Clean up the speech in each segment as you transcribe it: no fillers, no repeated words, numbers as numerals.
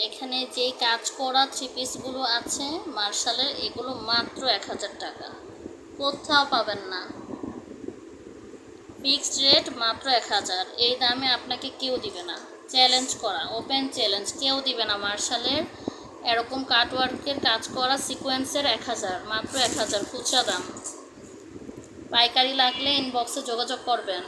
এখানে যেই কাজ করা থ্রি পিসগুলো আছে মার্শালের, এগুলো মাত্র 1000 টাকা, কোথাও পাবেন না। ফিক্সড রেট মাত্র 1000। এই দামে আপনাকে কেউ দিবে না, চ্যালেঞ্জ করা, ওপেন চ্যালেঞ্জ, কেউ দিবে না। মার্শালের এরকম কাটওয়ার্কের কাজ করা সিকোয়েন্সের 1000, মাত্র 1000 খুচরা দাম। পাইকারি লাগলে ইনবক্সে যোগাযোগ করবেন।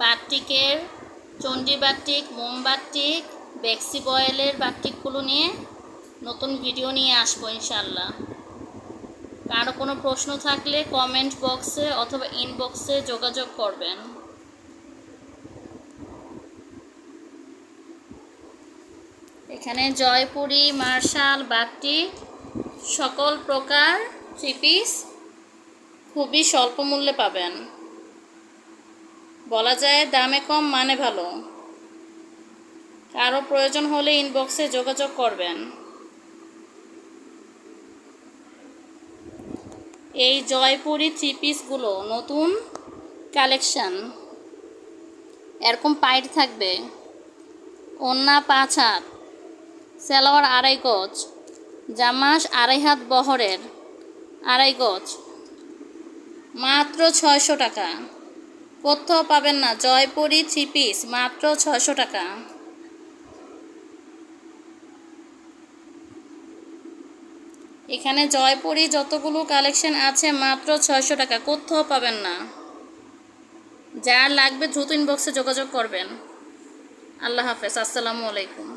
বাটিকের চণ্ডী বাটিক, মোম বাটিক, বেক্সি বয়েলের বাটিকগুলো নিয়ে নতুন ভিডিও নিয়ে আসবো ইনশাল্লাহ। কারো কোনো প্রশ্ন থাকলে কমেন্ট বক্সে অথবা ইনবক্সে যোগাযোগ করবেন। এখানে জয়পুরি, মার্শাল, বাটিক সকল প্রকার থ্রি পিস খুবই স্বল্প মূল্যে পাবেন। বলা যায় দামে কম মানে ভালো। কারো প্রয়োজন হলে ইনবক্সে যোগাযোগ করবেন। এই জয়পুরি থ্রি পিসগুলো নতুন কালেকশন। এরকম পাইট থাকবে, ওন্না 5 হাত, সালোয়ার 2.5 গজ, জামাস 2.5 হাত বহরের 2.5 গজ, মাত্র 600 টাকা, কোথাও পাবেন না। জয়পুরি থ্রি পিস মাত্র 600 টাকা। এখানে জয়পুরি যতগুলো কালেকশন আছে মাত্র 600 টাকা, কোথাও পাবেন না। যার লাগবে দ্রুত ইনবক্সে যোগাযোগ করবেন। আল্লাহ হাফেজ, আসসালামু আলাইকুম।